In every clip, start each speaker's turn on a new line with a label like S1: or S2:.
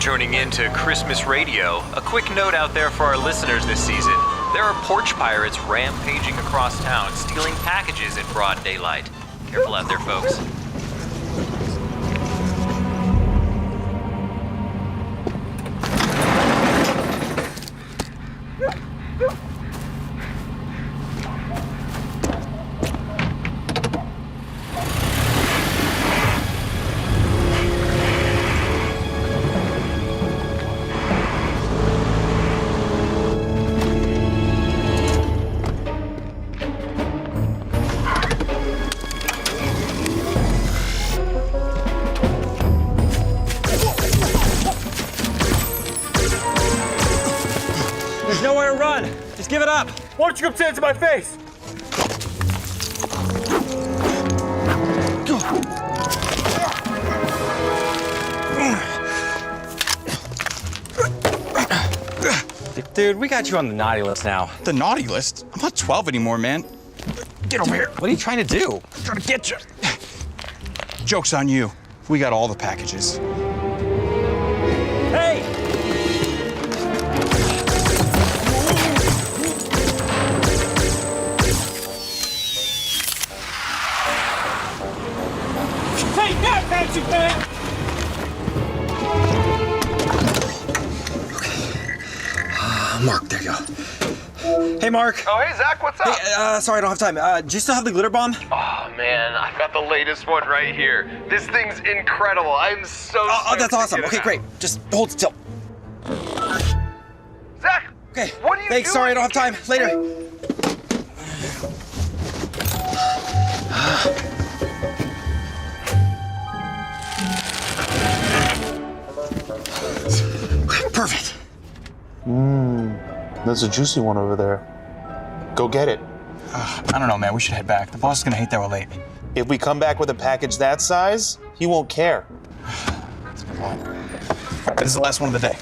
S1: tuning in to Christmas Radio. A quick note out there for our listeners this season. There are porch pirates rampaging across town, stealing packages in broad daylight. Careful out there, folks.
S2: There's nowhere to run. Just give it up.
S3: Why don't you come stand to my face?
S2: Dude, we got you on the naughty list now.
S4: The naughty list? I'm not 12 anymore, man. Get over here.
S2: What are you trying to do?
S4: I'm trying to get you. Joke's on you. We got all the packages.
S2: Hey!
S3: Take that, Patsy Pan!
S2: Mark, there you go. Hey, Mark.
S5: Oh, hey, Zach, what's up?
S2: Hey, sorry, I don't have time. Do you still have the glitter bomb?
S5: Oh, man, I've got the latest one right here. This thing's incredible. I'm so
S2: Oh, that's
S5: stoked to
S2: awesome.
S5: get it
S2: Okay,
S5: out.
S2: great. Just hold still.
S5: Zach!
S2: Okay.
S5: What are you
S2: Thanks,
S5: doing?
S2: sorry, I don't have time. Later. Perfect.
S6: There's a juicy one over there. Go get it.
S4: I don't know, man. We should head back. The boss is gonna hate that we're late.
S6: If we come back with a package that size, he won't care.
S4: This is the last one of the day.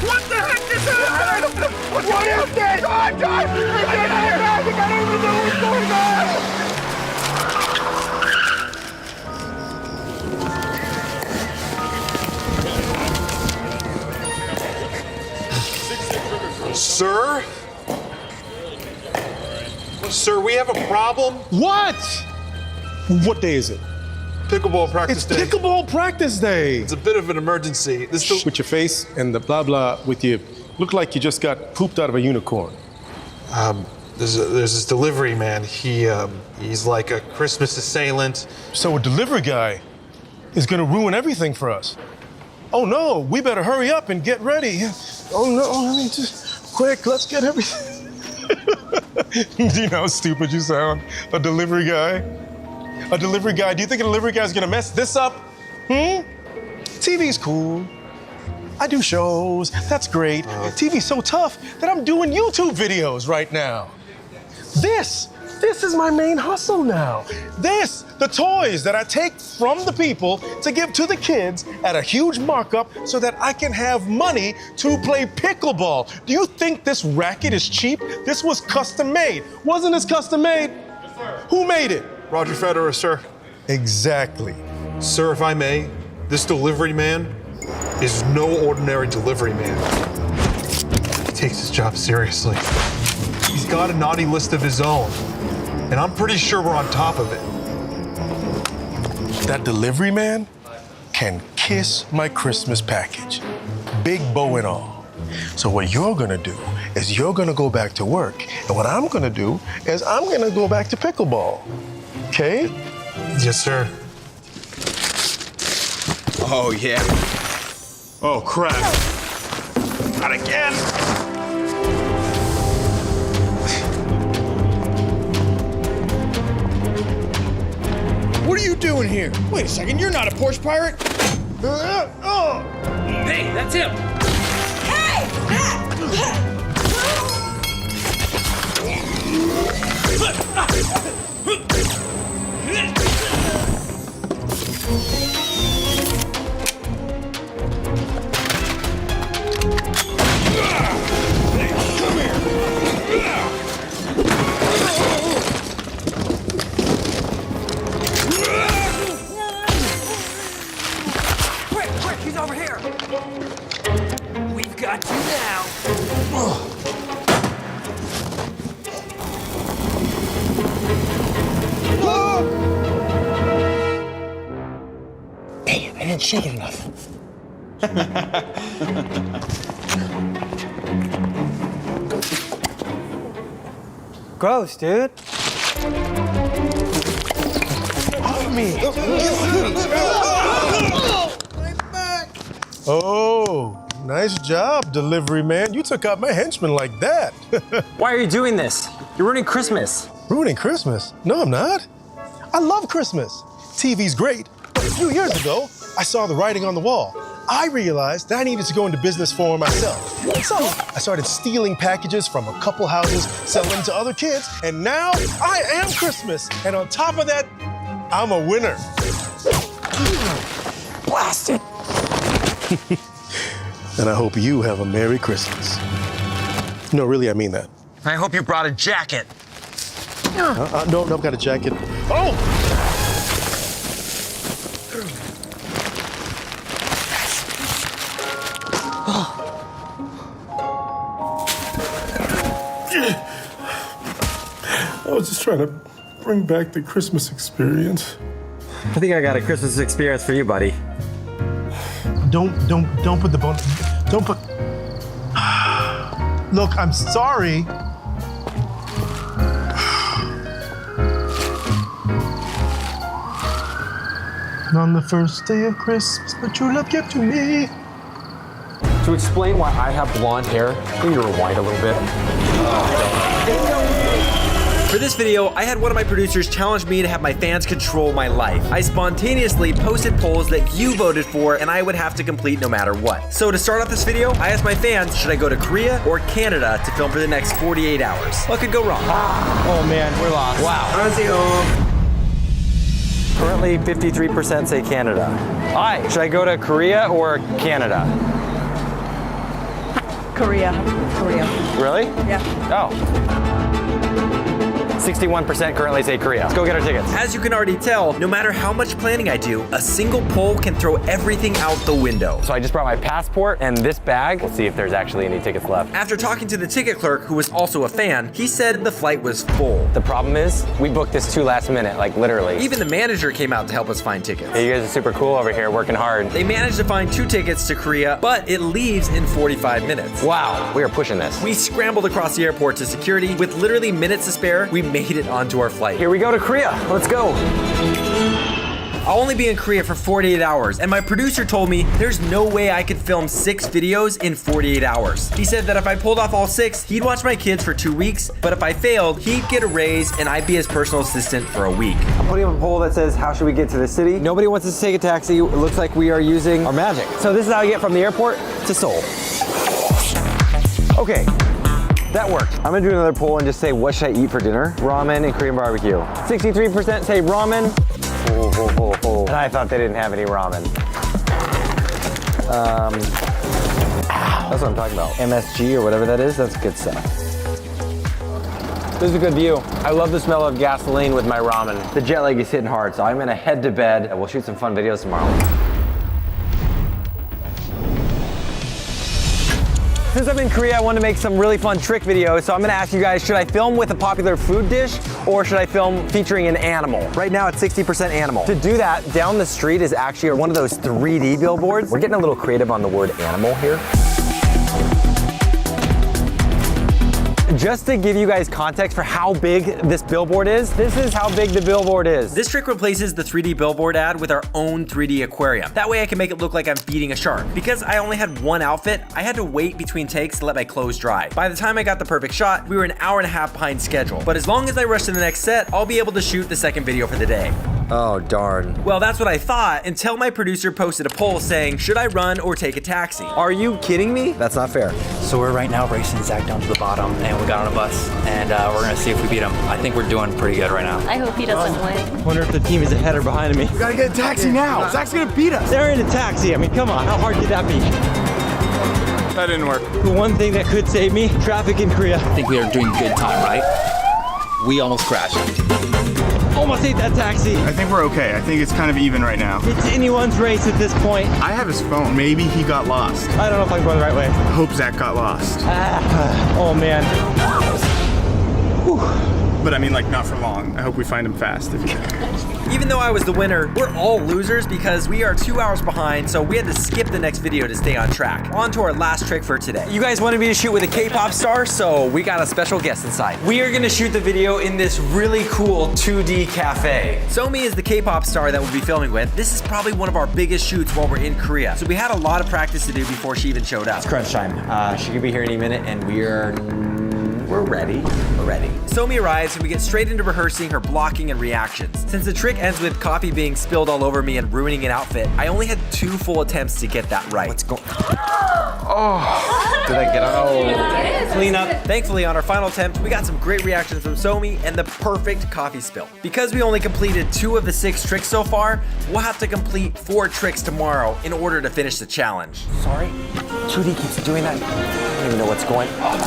S3: What the heck is that? What is this? God, God! I don't even know what's going on!
S6: Sir? Sir, we have a problem.
S7: What? What day is it?
S6: Pickleball practice
S7: It's pickleball practice day.
S6: It's a bit of an emergency.
S7: With your face and the blah blah with you, look like you just got pooped out of a unicorn.
S6: There's this delivery man. He's like a Christmas assailant.
S7: So a delivery guy is gonna ruin everything for us. Oh no, we better hurry up and get ready. Oh no, I mean, just quick, let's get everything. Do you know how stupid you sound? A delivery guy? A delivery guy? Do you think a delivery guy is gonna mess this up? TV's cool. I do shows, that's great. TV's so tough that I'm doing YouTube videos right now. This is my main hustle now. The toys that I take from the people to give to the kids at a huge markup so that I can have money to play pickleball. Do you think this racket is cheap? This was custom made. Wasn't this custom made? Yes, sir. Who made it?
S6: Roger Federer, sir.
S7: Exactly.
S6: Sir, if I may, this delivery man is no ordinary delivery man. He takes his job seriously. He's got a naughty list of his own, and I'm pretty sure we're on top of it.
S7: That delivery man can kiss my Christmas package, big bow and all. So what you're gonna do is you're gonna go back to work, and what I'm gonna do is I'm gonna go back to pickleball. Okay?
S6: Yes, sir.
S4: Oh, yeah.
S7: Oh, crap.
S4: Not again.
S7: What are you doing here?
S4: Wait a second, you're not a Porsche pirate?
S8: Hey, that's him!
S3: Quick, he's over here. We've got you now.
S4: Hey, I didn't shake it enough.
S2: Gross, dude.
S7: Oh, nice job, delivery man. You took out my henchman like that.
S2: Why are you doing this? You're ruining Christmas.
S7: Ruining Christmas? No, I'm not. I love Christmas. TV's great, but a few years ago, I saw the writing on the wall. I realized that I needed to go into business for myself. So I started stealing packages from a couple houses, selling them to other kids, and now I am Christmas. And on top of that, I'm a winner.
S2: Blasted.
S7: And I hope you have a Merry Christmas. No, really, I mean that.
S2: I hope you brought a jacket.
S7: No, I've got a jacket. Oh! I was just trying to bring back the Christmas experience.
S2: I think I got a Christmas experience for you, buddy.
S7: Don't put the bone. Don't put. Look, I'm sorry. On the first day of Christmas, but your love kept to me.
S2: To explain why I have blonde hair, can you rewind a little bit?
S1: For this video, I had one of my producers challenge me to have my fans control my life. I spontaneously posted polls that you voted for and I would have to complete no matter what. So to start off this video, I asked my fans, should I go to Korea or Canada to film for the next 48 hours? What could go wrong?
S2: Oh man, we're lost.
S1: Wow.
S2: Currently, 53% say Canada. Hi, should I go to Korea or Canada?
S9: Korea.
S2: Really?
S9: Yeah.
S2: Oh. 61% currently say Korea. Let's go get our tickets.
S1: As you can already tell, no matter how much planning I do, a single poll can throw everything out the window.
S2: So I just brought my passport and this bag. We'll see if there's actually any tickets left.
S1: After talking to the ticket clerk, who was also a fan, he said the flight was full.
S2: The problem is, we booked this too last minute, like literally.
S1: Even the manager came out to help us find tickets.
S2: Hey, you guys are super cool over here, working hard.
S1: They managed to find 2 tickets to Korea, but it leaves in 45 minutes.
S2: Wow, we are pushing this.
S1: We scrambled across the airport to security. With literally minutes to spare, we made it onto our flight.
S2: Here we go to Korea. Let's go.
S1: I'll only be in Korea for 48 hours, and my producer told me there's no way I could film 6 videos in 48 hours. He said that if I pulled off all 6, he'd watch my kids for 2 weeks, but if I failed, he'd get a raise and I'd be his personal assistant for a week.
S2: I'm putting up a poll that says, how should we get to the city? Nobody wants us to take a taxi. It looks like we are using our magic. So this is how you get from the airport to Seoul. Okay. That worked. I'm gonna do another poll and just say, what should I eat for dinner? Ramen and Korean barbecue. 63% say ramen. And I thought they didn't have any ramen. That's what I'm talking about. MSG or whatever that is, that's good stuff. This is a good view. I love the smell of gasoline with my ramen. The jet lag is hitting hard, so I'm gonna head to bed. We'll shoot some fun videos tomorrow. Since I'm in Korea, I want to make some really fun trick videos, so I'm gonna ask you guys, should I film with a popular food dish or should I film featuring an animal? Right now it's 60% animal. To do that, down the street is actually one of those 3D billboards. We're getting a little creative on the word animal here. Just to give you guys context for how big this billboard is, this is how big the billboard is.
S1: This trick replaces the 3D billboard ad with our own 3D aquarium. That way I can make it look like I'm feeding a shark. Because I only had one outfit, I had to wait between takes to let my clothes dry. By the time I got the perfect shot, we were an hour and a half behind schedule. But as long as I rush to the next set, I'll be able to shoot the second video for the day.
S2: Oh, darn.
S1: Well, that's what I thought until my producer posted a poll saying, should I run or take a taxi?
S2: Are you kidding me? That's not fair.
S8: So we're right now racing Zach down to the bottom, and we got on a bus, and we're gonna see if we beat him. I think we're doing pretty good right now.
S9: I hope he doesn't win.
S2: Wonder if the team is ahead or behind me.
S4: We gotta get a taxi now. Zach's gonna beat us.
S2: They're in a taxi. I mean, come on, how hard could that be?
S4: That didn't work.
S2: The one thing that could save me, traffic in Korea.
S8: I think we are doing good time, right? We almost crashed.
S2: Almost ate that taxi.
S10: I think we're okay. I think it's kind of even right now.
S2: It's anyone's race at this point.
S10: I have his phone. Maybe he got lost.
S2: I don't know if I'm going the right way.
S10: I hope Zach got lost.
S2: Oh man.
S10: But I mean, like, not for long. I hope we find him fast if he can.
S1: Even though I was the winner, we're all losers because we are 2 hours behind, so we had to skip the next video to stay on track. On to our last trick for today.
S2: You guys wanted me to shoot with a K-pop star, so we got a special guest inside. We are gonna shoot the video in this really cool 2D cafe.
S1: Somi is the K-pop star that we'll be filming with. This is probably one of our biggest shoots while we're in Korea, so we had a lot of practice to do before she even showed up.
S2: It's crunch time. She could be here any minute, and we're ready. We're ready.
S1: Somi arrives and we get straight into rehearsing her blocking and reactions. Since the trick ends with coffee being spilled all over me and ruining an outfit, I only had 2 full attempts to get that right.
S2: What's going on? Oh, did I get on? Oh, clean up.
S1: Thankfully, on our final attempt, we got some great reactions from Somi and the perfect coffee spill. Because we only completed 2 of the 6 tricks so far, we'll have to complete 4 tricks tomorrow in order to finish the challenge.
S2: Sorry, 2D keeps doing that. I don't even know what's going on.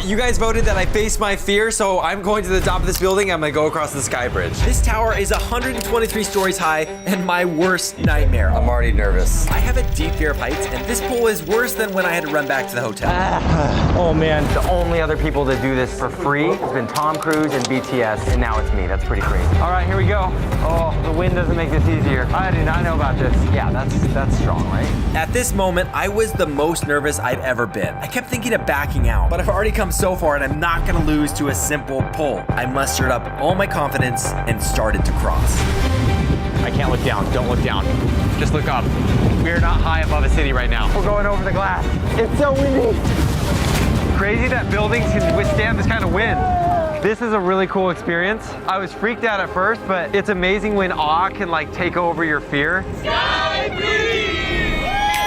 S2: You guys voted that I face my fear, so I'm going to the top of this building. I'm gonna go across the sky bridge.
S1: This tower is 123 stories high and my worst nightmare.
S2: I'm already nervous.
S1: I have a deep fear of heights, and this pool is worse than when I had to run back to the hotel.
S2: Oh man, the only other people that do this for free has been Tom Cruise and BTS, and now it's me. That's pretty crazy. All right, here we go. Oh, the wind doesn't make this easier. I do not know about this. Yeah, that's strong, right?
S1: At this moment, I was the most nervous I'd ever been. I kept thinking of backing out, but I've already come so far and I'm not gonna lose to a simple pull. I mustered up all my confidence and started to cross.
S2: I can't look down. Don't look down. Just look up. We are not high above a city right now. We're going over the glass. It's so windy. Crazy that buildings can withstand this kind of wind. This is a really cool experience. I was freaked out at first, but it's amazing when awe can like take over your fear.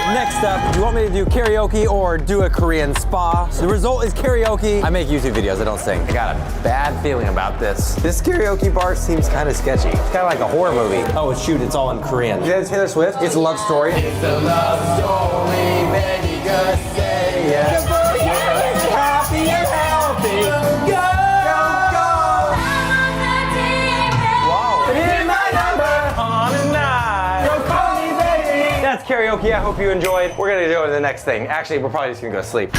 S2: Next up, do you want me to do karaoke or do a Korean spa? So the result is karaoke. I make YouTube videos, I don't sing. I got a bad feeling about this. This karaoke bar seems kind of sketchy. It's kind of like a horror movie. Oh, shoot, it's all in Korean. You guys Taylor Swift? It's a love story. It's a love story, baby, just say yes. Happy and healthy. Go, go, go. Wow. Hit my number on a night. Go call me, baby. That's karaoke. I hope you enjoyed. We're gonna go to the next thing. Actually, we're probably just gonna go to sleep.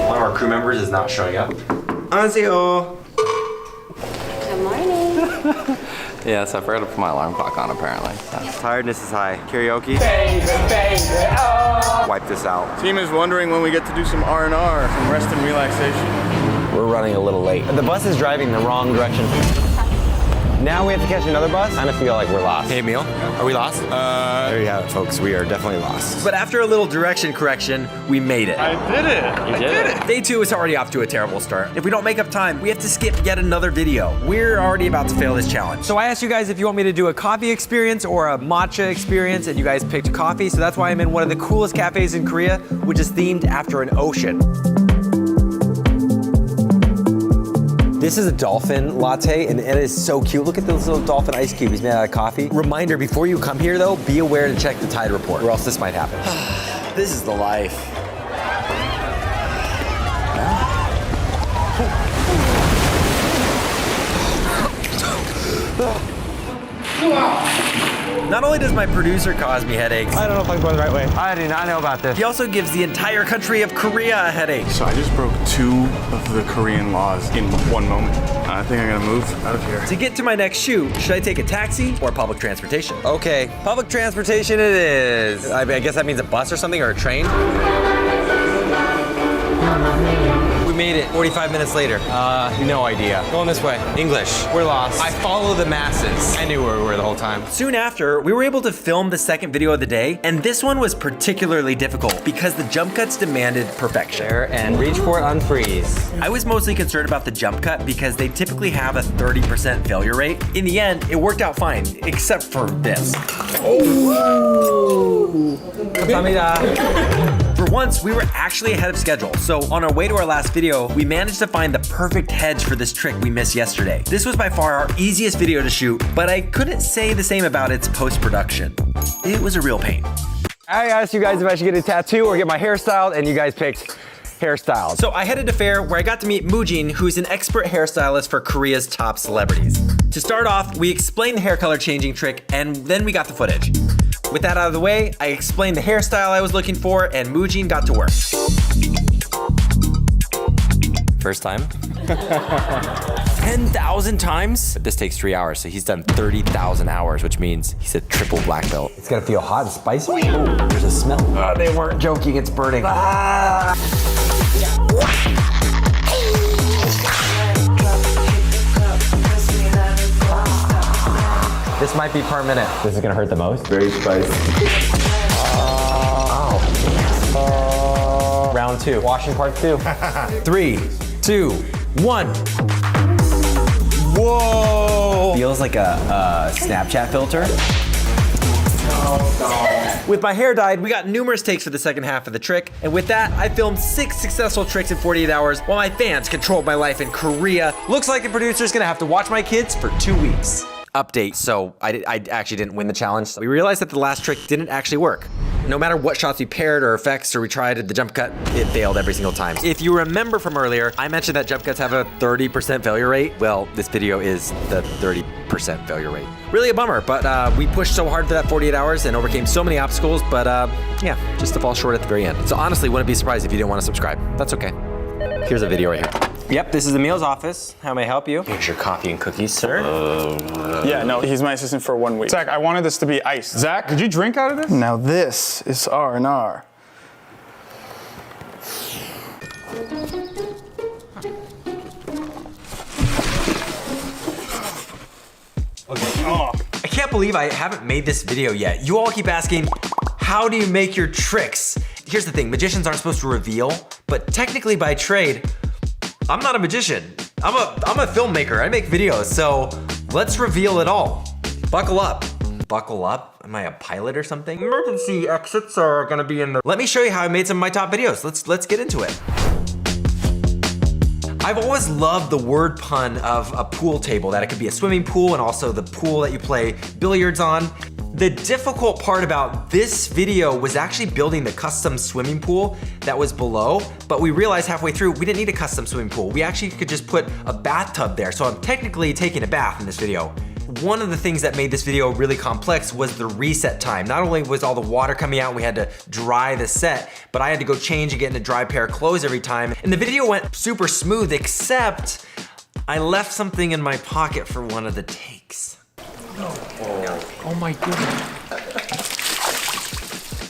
S2: One of our crew members is not showing up. 안녕하세요.
S9: Good morning.
S8: Yeah, so I forgot to put my alarm clock on apparently.
S2: Tiredness is high. Karaoke. Wipe this out.
S10: Team is wondering when we get to do some R&R, some rest and relaxation.
S2: We're running a little late. The bus is driving the wrong direction. Now we have to catch another bus? I kind of feel like we're lost. Hey, Emil, are we lost? There you have it, folks. We are definitely lost.
S1: But after a little direction correction, we made it.
S10: I did it.
S2: You did it.
S1: Day 2 is already off to a terrible start. If we don't make up time, we have to skip yet another video. We're already about to fail this challenge. So I asked you guys if you want me to do a coffee experience or a matcha experience, and you guys picked coffee, so that's why I'm in one of the coolest cafes in Korea, which is themed after an ocean. This is a dolphin latte, and it is so cute. Look at this little dolphin ice cube. He's made out of coffee. Reminder, before you come here, though, be aware to check the tide report, or else this might happen. This is the life. Not only does my producer cause me headaches,
S2: I don't know if I'm going the right way. I do not know about this.
S1: he also gives the entire country of Korea a headache.
S10: So I just broke 2 of the Korean laws in one moment. I think I'm gonna move out of here.
S1: To get to my next shoot, should I take a taxi or public transportation?
S2: Okay, public transportation it is. I guess that means a bus or something, or a train.
S1: We
S2: made it 45 minutes later?
S7: No idea.
S2: Going this way.
S7: English.
S2: We're lost.
S7: I follow the masses. I knew where we were the whole time.
S1: Soon after, we were able to film the second video of the day, and this one was particularly difficult because the jump cuts demanded perfection.
S2: There, and reach for it, unfreeze.
S1: I was mostly concerned about the jump cut because they typically have a 30% failure rate. In the end, it worked out fine, except for this. For once, we were actually ahead of schedule. So on our way to our last video, we managed to find the perfect hedge for this trick we missed yesterday. This was by far our easiest video to shoot, but I couldn't say the same about its post-production. It was a real pain.
S2: I asked you guys if I should get a tattoo or get my hair styled, and you guys picked hairstyles.
S1: So I headed to Fair where I got to meet Moojin, who's an expert hairstylist for Korea's top celebrities. To start off, we explained the hair color changing trick, and then we got the footage. With that out of the way, I explained the hairstyle I was looking for, and Moojin got to work.
S2: First time. 10,000 times? But this takes 3 hours, so he's done 30,000 hours, which means he's a triple black belt. It's gonna feel hot and spicy. Ooh, there's a smell. They weren't joking, it's burning. This might be per minute. This is gonna hurt the most. Very spicy. Round two. Washing part 2. 3, 2, 1. Whoa! Feels like a Snapchat filter.
S1: With my hair dyed, we got numerous takes for the second half of the trick, and with that, I filmed 6 successful tricks in 48 hours while my fans controlled my life in Korea. Looks like the producer's gonna have to watch my kids for 2 weeks. Update, so I actually didn't win the challenge. We realized that the last trick didn't actually work. No matter what shots we paired or effects or we tried the jump cut, it failed every single time. If you remember from earlier, I mentioned that jump cuts have a 30% failure rate. Well, this video is the 30% failure rate. Really a bummer, but we pushed so hard for that 48 hours and overcame so many obstacles, but yeah, just to fall short at the very end. So honestly, wouldn't be surprised if you didn't want to subscribe. That's okay. Here's a video right here.
S2: Yep, this is the meals office. How may I help you?
S1: Here's your coffee and cookies, sir.
S10: Yeah, no, he's my assistant for 1 week. Zach, I wanted this to be iced. Zach, did you drink out of this? Now this is R&R.
S1: I can't believe I haven't made this video yet. You all keep asking, how do you make your tricks? Here's the thing, magicians aren't supposed to reveal, but technically by trade, I'm not a magician. I'm a filmmaker, I make videos, so let's reveal it all. Buckle up. Buckle up? Am I a pilot or something? Emergency exits are gonna be in the... Let me show you how I made some of my top videos. Let's get into it. I've always loved the word pun of a pool table, that it could be a swimming pool and also the pool that you play billiards on. The difficult part about this video was actually building the custom swimming pool that was below, but we realized halfway through we didn't need a custom swimming pool. We actually could just put a bathtub there, so I'm technically taking a bath in this video. One of the things that made this video really complex was the reset time. Not only was all the water coming out and we had to dry the set, but I had to go change and get in a dry pair of clothes every time. And the video went super smooth, except I left something in my pocket for one of the takes. Oh my goodness.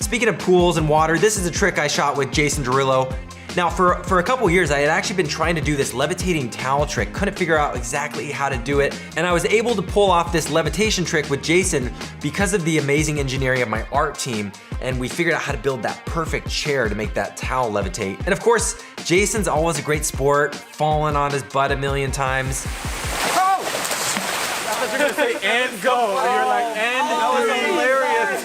S1: Speaking of pools and water, this is a trick I shot with Jason Derulo. Now for a couple years, I had actually been trying to do this levitating towel trick, couldn't figure out exactly how to do it, and I was able to pull off this levitation trick with Jason because of the amazing engineering of my art team, and we figured out how to build that perfect chair to make that towel levitate. And of course, Jason's always a great sport, falling on his butt a million times.
S3: Oh! I thought you were gonna say, and go, and you're like, and that was hilarious.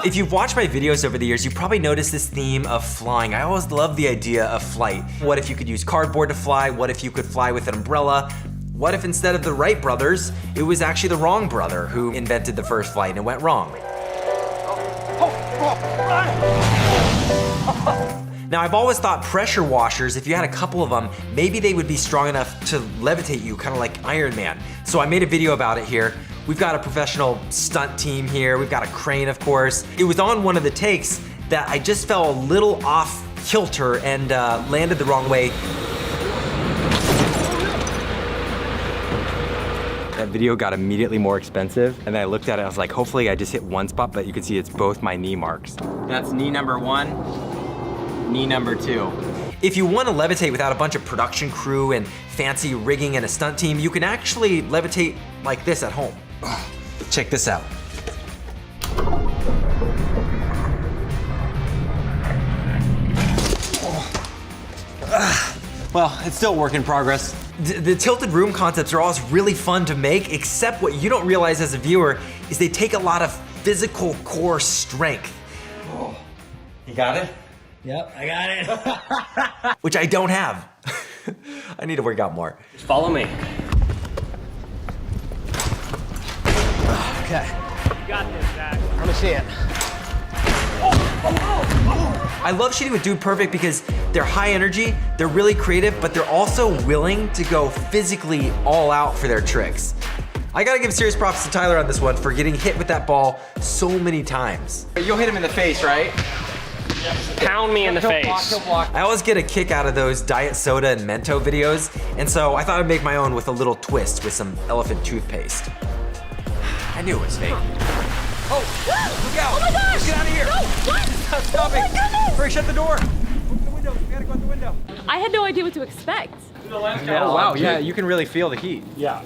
S1: If you've watched my videos over the years, you've probably noticed this theme of flying. I always loved the idea of flight. What if you could use cardboard to fly? What if you could fly with an umbrella? What if instead of the Wright brothers, it was actually the wrong brother who invented the first flight and it went wrong? Now, I've always thought pressure washers, if you had a couple of them, maybe they would be strong enough to levitate you, kind of like Iron Man. So I made a video about it here. We've got a professional stunt team here. We've got a crane, of course. It was on one of the takes that I just fell a little off kilter and landed the wrong way.
S2: That video got immediately more expensive, and then I looked at it, I was like, hopefully I just hit one spot, but you can see it's both my knee marks. That's knee number 1, knee number 2.
S1: If you want to levitate without a bunch of production crew and fancy rigging and a stunt team, you can actually levitate like this at home. Check this out. Well, it's still a work in progress. The tilted room concepts are always really fun to make, except what you don't realize as a viewer is they take a lot of physical core strength. Oh. You got it?
S8: Yep, I got it.
S1: Which I don't have. I need to work out more.
S8: Just follow me.
S2: Okay.
S8: You got this, Zach.
S2: Let me see it.
S1: I love shooting with Dude Perfect because they're high energy, they're really creative, but they're also willing to go physically all out for their tricks. I gotta give serious props to Tyler on this one for getting hit with that ball so many times.
S2: You'll hit him in the face, right?
S8: Pound me in the face.
S1: I always get a kick out of those diet soda and Mento videos, and so I thought I'd make my own with a little twist with some elephant toothpaste. I knew it was fake. Oh, look out!
S3: Oh my gosh!
S1: Get out of here!
S3: No, what?
S1: Stop
S3: Oh
S1: it!
S3: my goodness!
S1: Hurry, shut the door! Open the window, we gotta go out the window.
S9: I had no idea what to expect.
S2: Oh, wow, yeah, you can really feel the heat.
S8: Yeah.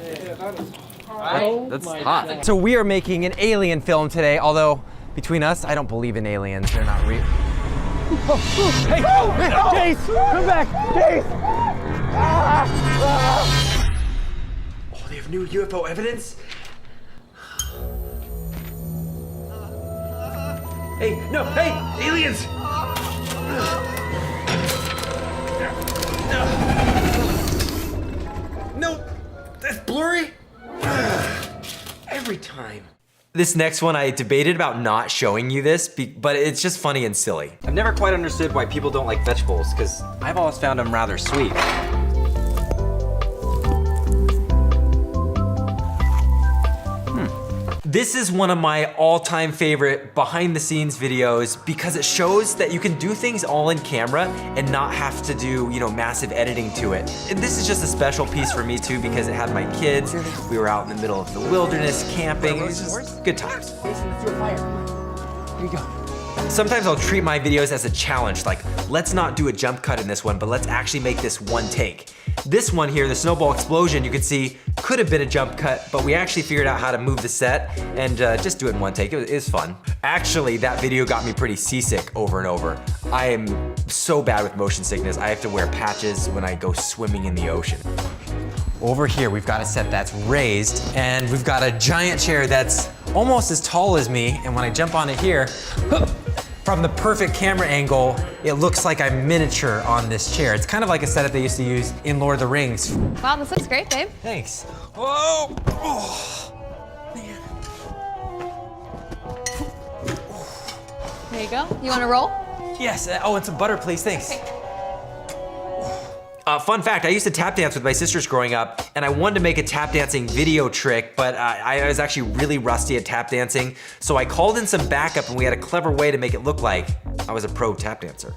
S2: That's hot. So we are making an alien film today, although between us, I don't believe in aliens. They're not real. Hey, Chase, come back, Chase!
S1: Oh, they have new UFO evidence? Hey, no, hey, aliens! No, that's blurry. Every time. This next one, I debated about not showing you this, but it's just funny and silly. I've never quite understood why people don't like vegetables, because I've always found them rather sweet. This is one of my all-time favorite behind the scenes videos because it shows that you can do things all in camera and not have to do, you know, massive editing to it. And this is just a special piece for me too because it had my kids. We were out in the middle of the wilderness camping. It was just good times.
S2: Here you go.
S1: Sometimes I'll treat my videos as a challenge, like let's not do a jump cut in this one, but let's actually make this one take. This one here, the snowball explosion, you can see could have been a jump cut, but we actually figured out how to move the set and just do it in one take. It was fun. Actually, that video got me pretty seasick over and over. I am so bad with motion sickness. I have to wear patches when I go swimming in the ocean. Over here, we've got a set that's raised, and we've got a giant chair that's almost as tall as me, and when I jump on it here, from the perfect camera angle, it looks like I'm miniature on this chair. It's kind of like a setup they used to use in Lord of the Rings.
S9: Wow, this looks great, babe.
S1: Thanks. Whoa! Oh, man.
S9: There you go. You want to roll?
S1: Yes, oh, and some butter, please, thanks.
S9: Okay.
S1: Fun fact, I used to tap dance with my sisters growing up, and I wanted to make a tap dancing video trick, but I was actually really rusty at tap dancing, so I called in some backup and we had a clever way to make it look like I was a pro tap dancer.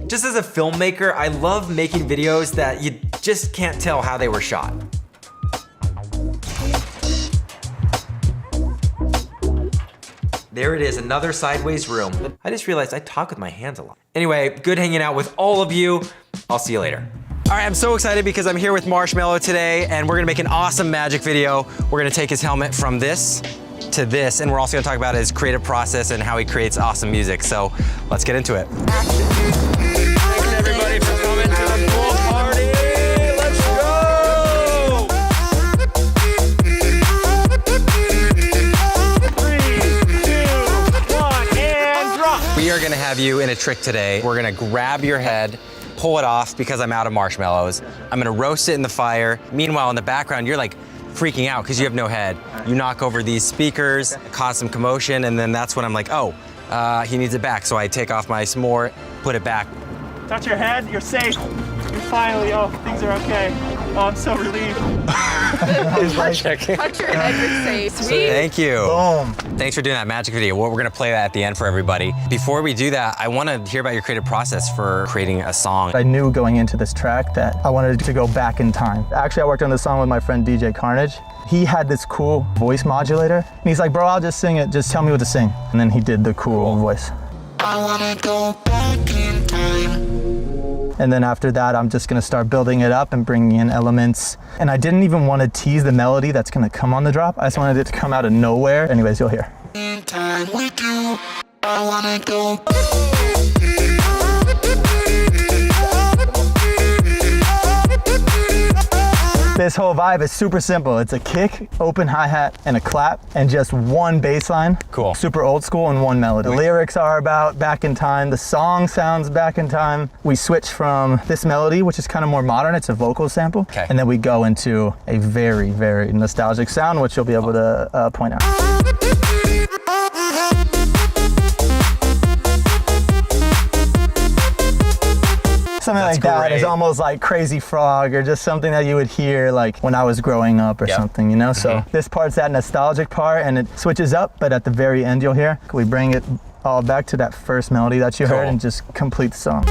S1: Just as a filmmaker, I love making videos that you just can't tell how they were shot. There it is, another sideways room. I just realized I talk with my hands a lot. Anyway, good hanging out with all of you. I'll see you later. All right, I'm so excited because I'm here with Marshmallow today and we're gonna make an awesome magic video. We're gonna take his helmet from this to this, and we're also gonna talk about his creative process and how he creates awesome music. So let's get into it. Thanks everybody for coming to the pool party. Let's go! We are gonna have you in a trick today. We're gonna grab your head, pull it off because I'm out of marshmallows. I'm gonna roast it in the fire. Meanwhile, in the background, you're like freaking out because you have no head. You knock over these speakers, cause some commotion, and then that's when I'm like, oh, he needs it back. So I take off my s'more, put it back.
S10: Touch your head, you're safe. You're finally, oh, things are okay. Oh, I'm so relieved.
S9: Touch your head and say, sweet.
S2: Thank you.
S7: Boom.
S2: Thanks for doing that magic video. We're gonna play that at the end for everybody. Before we do that, I wanna hear about your creative process for creating a song.
S11: I knew going into this track that I wanted to go back in time. Actually, I worked on this song with my friend DJ Carnage. He had this cool voice modulator, and he's like, bro, I'll just sing it, just tell me what to sing. And then he did the cool voice.
S3: I wanna go back in time.
S11: And then after that, I'm just gonna start building it up and bringing in elements. And I didn't even want to tease the melody that's gonna come on the drop. I just wanted it to come out of nowhere. Anyways, you'll hear.
S3: In time with you, I wanna go.
S11: This whole vibe is super simple. It's a kick, open hi-hat, and a clap, and just one bass line.
S2: Cool.
S11: Super old school and one melody. The lyrics are about back in time. The song sounds back in time. We switch from this melody, which is kind of more modern. It's a vocal sample.
S2: Okay.
S11: And then we go into a very, very nostalgic sound, which you'll be able to point out. Something like that
S2: great.
S11: is almost like Crazy Frog or just something that you would hear like when I was growing up or something, you know? So this part's that nostalgic part and it switches up, but at the very end you'll hear, we bring it all back to that first melody that you heard and just complete the song.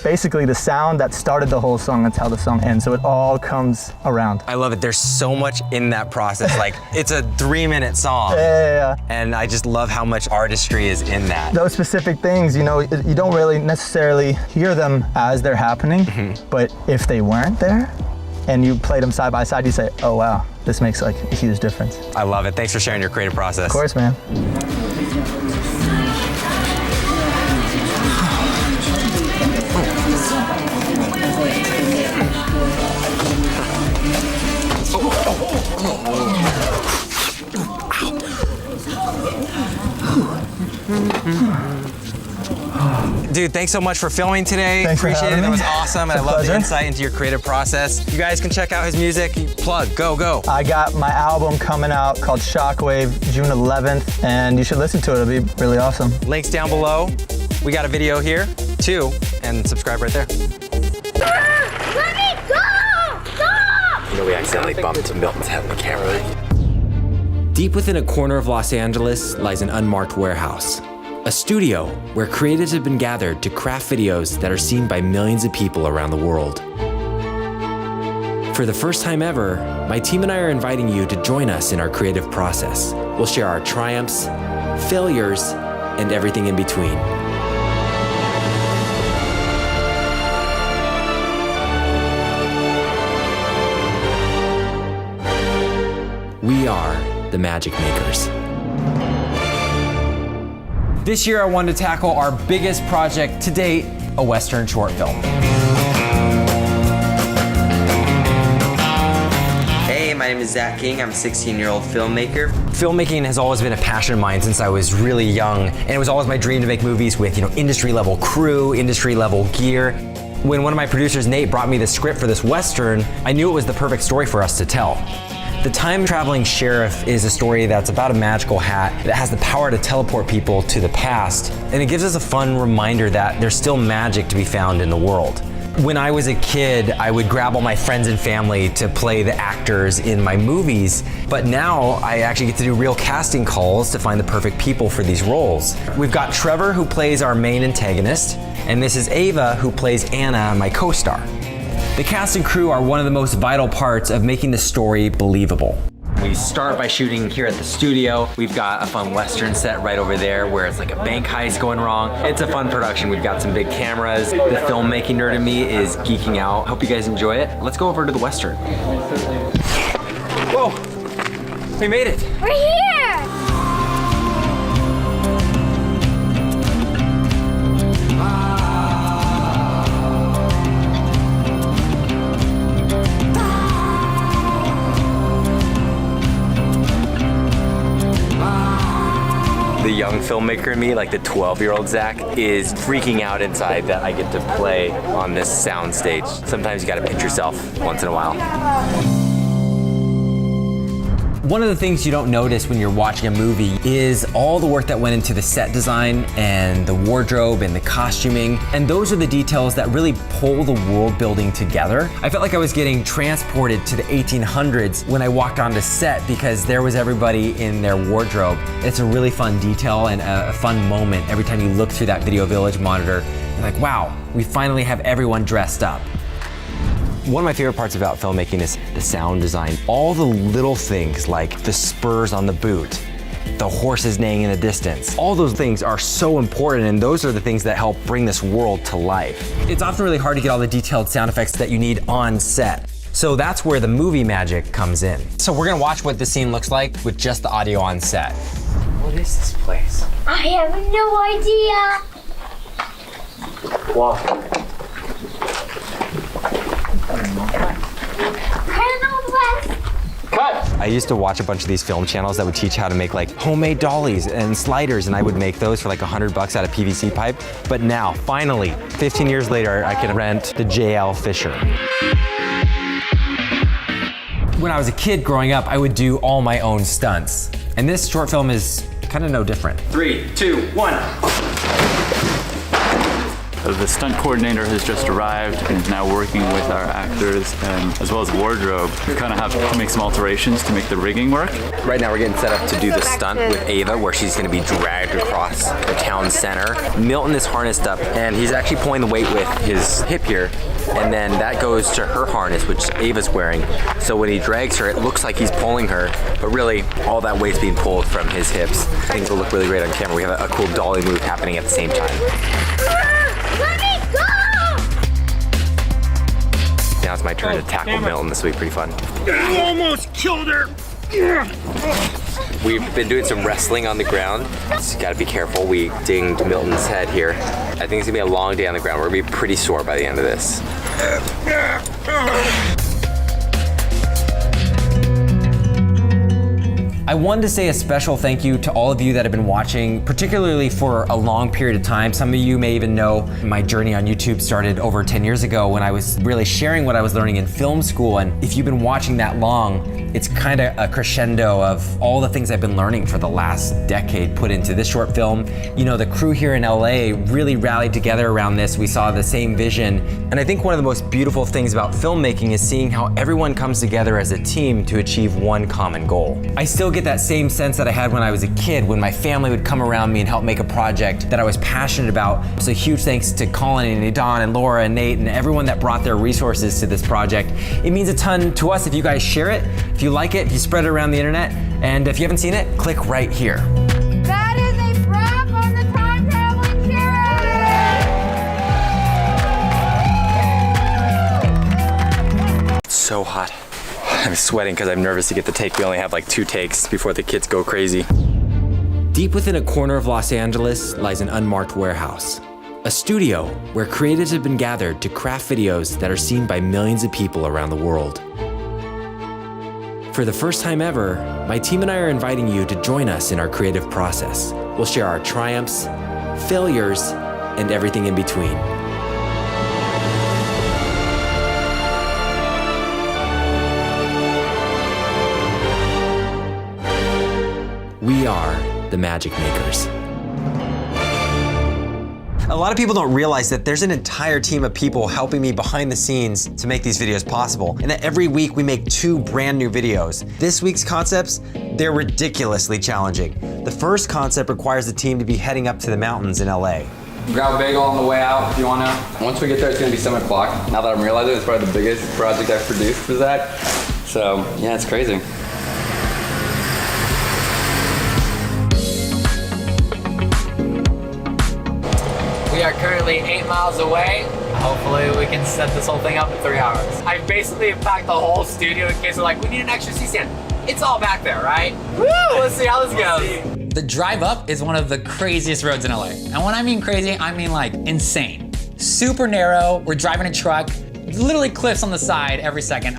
S11: Basically the sound that started the whole song, that's how the song ends. So it all comes around.
S2: I love it. There's so much in that process. Like, it's a 3-minute song.
S11: Yeah.
S2: And I just love how much artistry is in that.
S11: Those specific things, you know, you don't really necessarily hear them as they're happening, but if they weren't there and you played them side by side, you say, oh wow, this makes like a huge difference.
S2: I love it. Thanks for sharing your creative process.
S11: Of course, man.
S2: Dude, thanks so much for filming today.
S11: Thanks for
S2: Appreciate it.
S11: having
S2: That
S11: me.
S2: was awesome. And I
S11: It's a
S2: love the
S11: pleasure.
S2: insight into your creative process. You guys can check out his music. Plug, go.
S11: I got my album coming out called Shockwave June 11th, and you should listen to it. It'll be really awesome.
S2: Links down below. We got a video here too, and subscribe right there.
S3: Let me go! Stop!
S2: You know, we accidentally bumped Milton's head on the camera. Deep within a corner of Los Angeles lies an unmarked warehouse. A studio where creatives have been gathered to craft videos that are seen by millions of people around the world. For the first time ever, my team and I are inviting you to join us in our creative process. We'll share our triumphs, failures, and everything in between. We are the Magic Makers. This year I wanted to tackle our biggest project to date, a Western short film.
S12: Hey, my name is Zach King. I'm a 16-year-old filmmaker.
S2: Filmmaking has always been a passion of mine since I was really young, and it was always my dream to make movies with, industry-level crew, industry-level gear. When one of my producers, Nate, brought me the script for this Western, I knew it was the perfect story for us to tell. The time-traveling sheriff is a story that's about a magical hat that has the power to teleport people to the past, and it gives us a fun reminder that there's still magic to be found in the world. When I was a kid, I would grab all my friends and family to play the actors in my movies, but now I actually get to do real casting calls to find the perfect people for these roles. We've got Trevor, who plays our main antagonist, and this is Ava, who plays Anna, my co-star. The cast and crew are one of the most vital parts of making the story believable. We start by shooting here at the studio. We've got a fun Western set right over there where it's like a bank heist going wrong. It's a fun production. We've got some big cameras. The filmmaking nerd in me is geeking out. Hope you guys enjoy it. Let's go over to the Western. Whoa, we made it.
S3: We're here!
S2: The young filmmaker in me, like the 12-year-old Zach, is freaking out inside that I get to play on this sound stage. Sometimes you gotta pinch yourself once in a while. One of the things you don't notice when you're watching a movie is all the work that went into the set design and the wardrobe and the costuming. And those are the details that really pull the world building together. I felt like I was getting transported to the 1800s when I walked onto set because there was everybody in their wardrobe. It's a really fun detail and a fun moment every time you look through that Video Village monitor. You're like, wow, we finally have everyone dressed up. One of my favorite parts about filmmaking is the sound design. All the little things like the spurs on the boot, the horses neighing in the distance. All those things are so important, and those are the things that help bring this world to life. It's often really hard to get all the detailed sound effects that you need on set. So that's where the movie magic comes in. So we're gonna watch what this scene looks like with just the audio on set. What is this place?
S3: I have no idea.
S2: Wow. Cut! I used to watch a bunch of these film channels that would teach how to make like homemade dollies and sliders, and I would make those for like $100 out of PVC pipe. But now, finally, 15 years later, I can rent the JL Fisher. When I was a kid growing up, I would do all my own stunts. And this short film is kind of no different. 3, 2, 1.
S13: The stunt coordinator has just arrived and is now working with our actors and as well as wardrobe. We kind of have to make some alterations to make the rigging work.
S2: Right now we're getting set up to do the stunt with Ava where she's gonna be dragged across the town center. Milton is harnessed up and he's actually pulling the weight with his hip here, and then that goes to her harness, which Ava's wearing. So when he drags her, it looks like he's pulling her, but really all that weight's being pulled from his hips. Things will look really great on camera. We have a cool dolly move happening at the same time.
S3: Let me go!
S2: Now it's my turn to tackle Milton. This will be pretty fun.
S3: You almost killed her!
S2: We've been doing some wrestling on the ground. Just gotta be careful. We dinged Milton's head here. I think it's gonna be a long day on the ground. We're gonna be pretty sore by the end of this. I wanted to say a special thank you to all of you that have been watching, particularly for a long period of time. Some of you may even know my journey on YouTube started over 10 years ago when I was really sharing what I was learning in film school. And if you've been watching that long, it's kind of a crescendo of all the things I've been learning for the last decade put into this short film. You know, the crew here in LA really rallied together around this. We saw the same vision. And I think one of the most beautiful things about filmmaking is seeing how everyone comes together as a team to achieve one common goal. I still get that same sense that I had when I was a kid, when my family would come around me and help make a project that I was passionate about. So huge thanks to Colin and Don and Laura and Nate and everyone that brought their resources to this project. It means a ton to us if you guys share it, if you like it, if you spread it around the internet, and if you haven't seen it, click right here.
S3: That is a wrap on the time traveling challenge!
S2: So hot. I'm sweating because I'm nervous to get the take. We only have like 2 takes before the kids go crazy. Deep within a corner of Los Angeles lies an unmarked warehouse. A studio where creatives have been gathered to craft videos that are seen by millions of people around the world. For the first time ever, my team and I are inviting you to join us in our creative process. We'll share our triumphs, failures, and everything in between. We are the Magic Makers. A lot of people don't realize that there's an entire team of people helping me behind the scenes to make these videos possible, and that every week we make 2 brand new videos. This week's concepts, they're ridiculously challenging. The first concept requires the team to be heading up to the mountains in LA.
S8: Grab a bagel on the way out if you want to. Once we get there, it's going to be 7 o'clock. Now that I'm realizing it's probably the biggest project I've produced for Zach. So, yeah, it's crazy. We are currently 8 miles away. Hopefully we can set this whole thing up in 3 hours. I basically packed the whole studio in case they're like, we need an extra C-stand. It's all back there, right? Woo! Let's see how this goes.
S14: The drive up is one of the craziest roads in LA. And when I mean crazy, I mean like insane. Super narrow, we're driving a truck, literally cliffs on the side every second.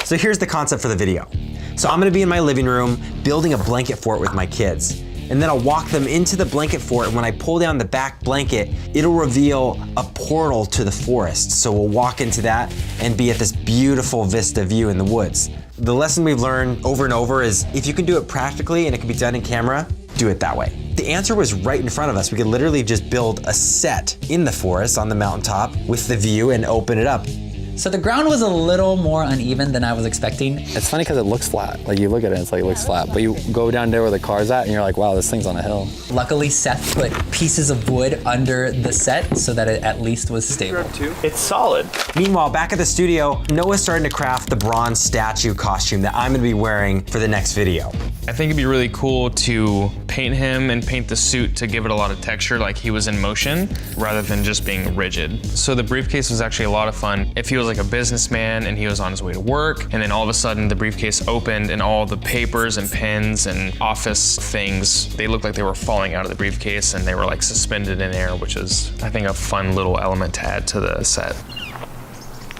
S2: So here's the concept for the video. So I'm gonna be in my living room building a blanket fort with my kids. and then I'll walk them into the blanket fort, and when I pull down the back blanket, it'll reveal a portal to the forest. So we'll walk into that and be at this beautiful vista view in the woods. The lesson we've learned over and over is if you can do it practically and it can be done in camera, do it that way. The answer was right in front of us. We could literally just build a set in the forest on the mountaintop with the view and open it up.
S14: So the ground was a little more uneven than I was expecting.
S15: It's funny because it looks flat. Like you look at it, it's like it looks flat. But you go down there where the car's at and you're like, wow, this thing's on a hill.
S14: Luckily, Seth put pieces of wood under the set so that it at least was stable.
S2: It's solid. Meanwhile, back at the studio, Noah's starting to craft the bronze statue costume that I'm gonna be wearing for the next video.
S16: I think it'd be really cool to paint him and paint the suit to give it a lot of texture, like he was in motion, rather than just being rigid. So the briefcase was actually a lot of fun. If he was like a businessman and he was on his way to work, and then all of a sudden the briefcase opened and all the papers and pens and office things, they looked like they were falling out of the briefcase and they were like suspended in air, which is, I think, a fun little element to add to the set.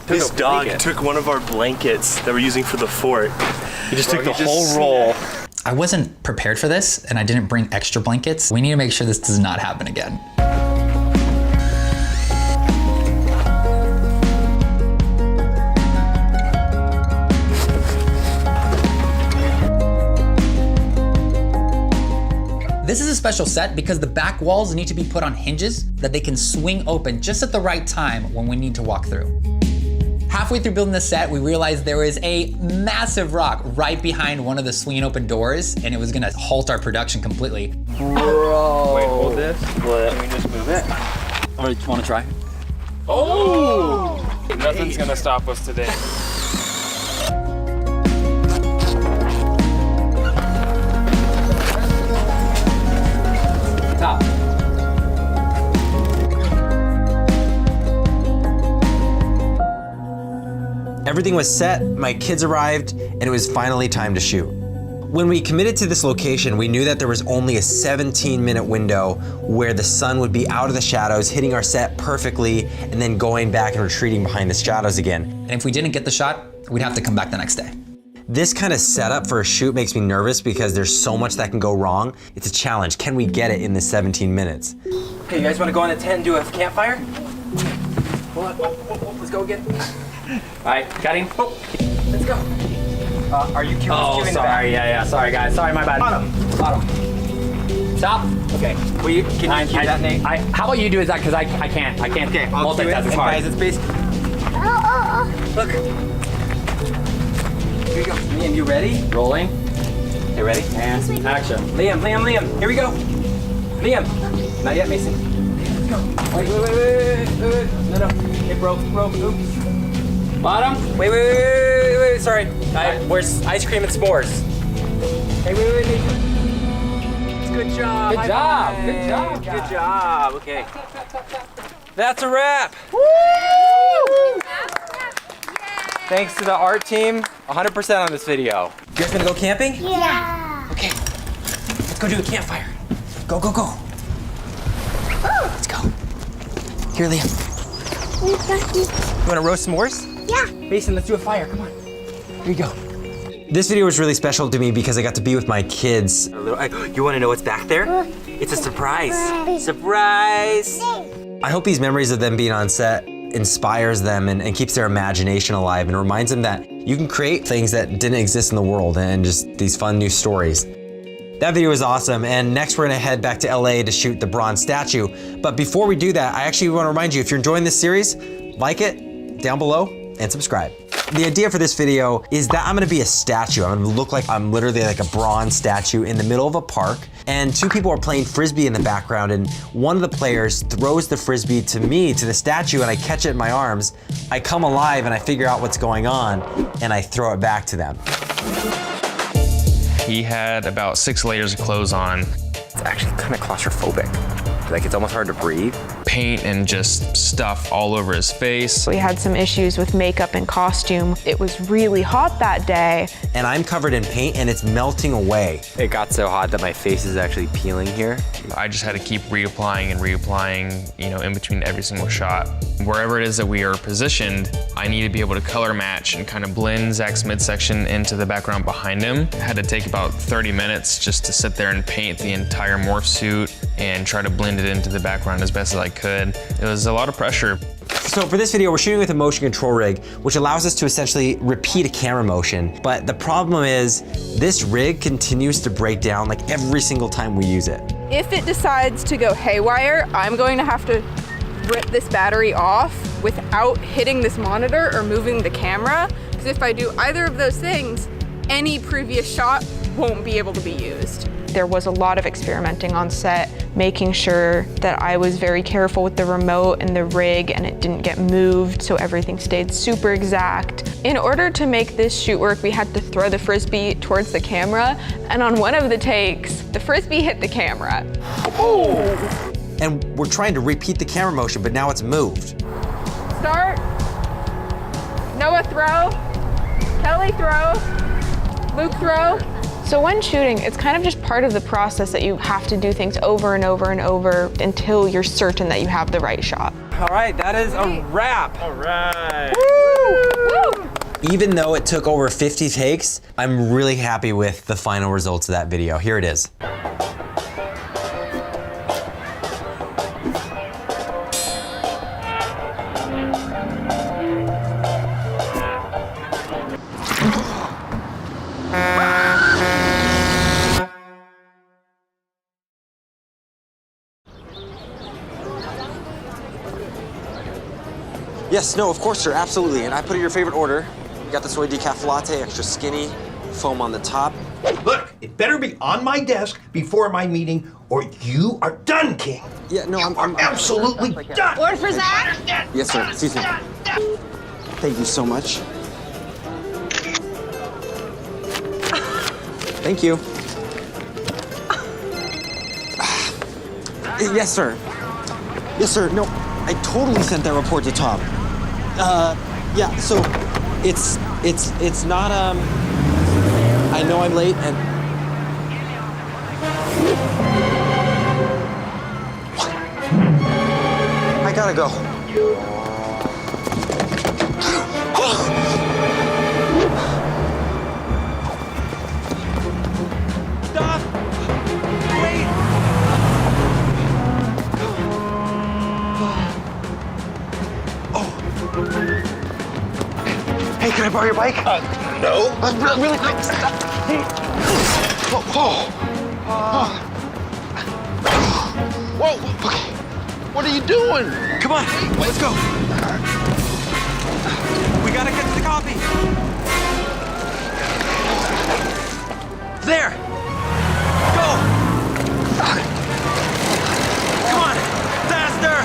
S17: This dog took one of our blankets that we're using for the fort. He just took the whole roll.
S14: I wasn't prepared for this and I didn't bring extra blankets. We need to make sure this does not happen again. This is a special set because the back walls need to be put on hinges that they can swing open just at the right time when we need to walk through. Halfway through building the set, we realized there was a massive rock right behind one of the swinging open doors, and it was gonna halt our production completely.
S15: Bro. Wait, hold this. Can we just move it? Or do you wanna try?
S16: Oh! Nothing's gonna stop us today.
S14: Top.
S2: Everything was set, my kids arrived, and it was finally time to shoot. When we committed to this location, we knew that there was only a 17-minute window where the sun would be out of the shadows, hitting our set perfectly, and then going back and retreating behind the shadows again.
S14: And if we didn't get the shot, we'd have to come back the next day.
S2: This kind of setup for a shoot makes me nervous because there's so much that can go wrong. It's a challenge. Can we get it in the 17 minutes? Hey, you guys want to go in the tent and do a campfire? Hold on. Let's go again.
S14: All right, cutting.
S2: Oh, let's go. Are you curious?
S14: Oh, sorry. Yeah. Sorry, guys. Sorry, my bad.
S2: Bottom.
S14: Top.
S2: Okay. Can you cue that, Nate?
S14: How about you do that? Because I can't.
S2: Okay, I'll cue it. And guys, it's basically. Look. Here we go. Liam, you ready?
S14: Rolling.
S2: Okay, ready?
S14: And action.
S2: Liam. Here we go. Liam. Not yet, Mason. Let's go. Wait. No. Hey, bro. Oops.
S14: Bottom.
S2: Wait. Sorry. Where's ice cream and s'mores? Hey, wait. Good job. Good job. Okay. That's a wrap. Woo! Thanks to the art team, 100% on this video. You guys gonna go camping?
S3: Yeah.
S2: Okay. Let's go do a campfire. Go. Let's go. Here, Liam. You wanna roast s'mores?
S3: Yeah.
S2: Mason, let's do a fire. Come on. Here you go. This video was really special to me because I got to be with my kids. You wanna know what's back there? It's a surprise. Surprise! I hope these memories of them being on set inspires them and keeps their imagination alive and reminds them that you can create things that didn't exist in the world and just these fun new stories. That video was awesome, and next we're gonna head back to LA to shoot the bronze statue. But before we do that, I actually wanna remind you, if you're enjoying this series, like it down below and subscribe. The idea for this video is that I'm gonna be a statue. I'm gonna look like I'm literally like a bronze statue in the middle of a park, and two people are playing Frisbee in the background, and one of the players throws the Frisbee to me, to the statue, and I catch it in my arms. I come alive and I figure out what's going on, and I throw it back to them.
S16: He had about 6 layers of clothes on.
S2: It's actually kind of claustrophobic. Like, it's almost hard to breathe.
S16: Paint and just stuff all over his face.
S9: We had some issues with makeup and costume. It was really hot that day.
S2: And I'm covered in paint and it's melting away. It got so hot that my face is actually peeling here.
S16: I just had to keep reapplying and reapplying, you know, in between every single shot. Wherever it is that we are positioned, I need to be able to color match and kind of blend Zach's midsection into the background behind him. I had to take about 30 minutes just to sit there and paint the entire morph suit and try to blend it into the background as best as I could. It was a lot of pressure.
S2: So for this video, we're shooting with a motion control rig, which allows us to essentially repeat a camera motion. But the problem is, this rig continues to break down like every single time we use it.
S9: If it decides to go haywire, I'm going to have to rip this battery off without hitting this monitor or moving the camera. Because if I do either of those things, any previous shot won't be able to be used. There was a lot of experimenting on set, making sure that I was very careful with the remote and the rig and it didn't get moved, so everything stayed super exact. In order to make this shoot work, we had to throw the Frisbee towards the camera, and on one of the takes, the Frisbee hit the camera.
S2: Oh! And we're trying to repeat the camera motion, but now it's moved.
S9: Start. Noah throw. Kelly throw. Luke throw. So when shooting, it's kind of just part of the process that you have to do things over and over and over until you're certain that you have the right shot.
S2: All right, that is a wrap.
S17: All right.
S2: Woo! Even though it took over 50 takes, I'm really happy with the final results of that video. Here it is. Yes, no, of course, sir, absolutely. And I put in your favorite order. You got the soy decaf latte, extra skinny, foam on the top.
S18: Look, it better be on my desk before my meeting, or you are done, King.
S2: Yeah, no, I'm
S18: absolutely done.
S9: Order for Zach?
S2: Yes, sir. Excuse me. Thank you so much. Thank you. Yes, sir. Yes, sir. No, I totally sent that report to Tom. Yeah, so it's not, I know I'm late and... I gotta go. Stop! Wait! Hey, can I borrow your bike?
S18: No.
S2: Really quick. Hey.
S18: Whoa. Okay. What are you doing?
S2: Come on, let's go. We gotta get to the coffee. There. Go. Come on, faster.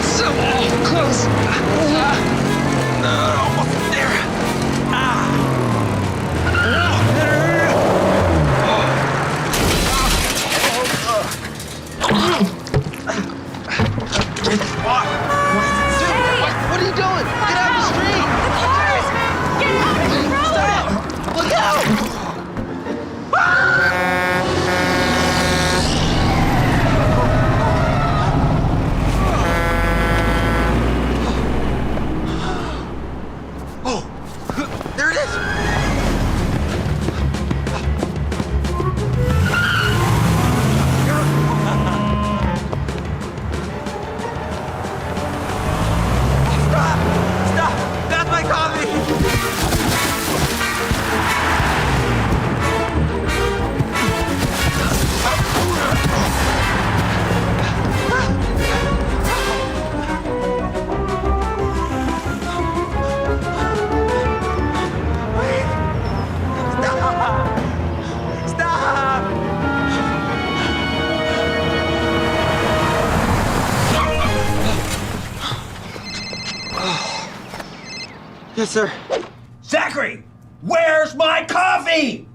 S2: So close. Almost there.
S18: What are you doing? Get out of the street!
S9: The cars! Get out of the road!
S18: Stop! Look out!
S2: Oh, there it is. Stop! That's my coffee! Yes, sir.
S18: Zachary, Where's my coffee?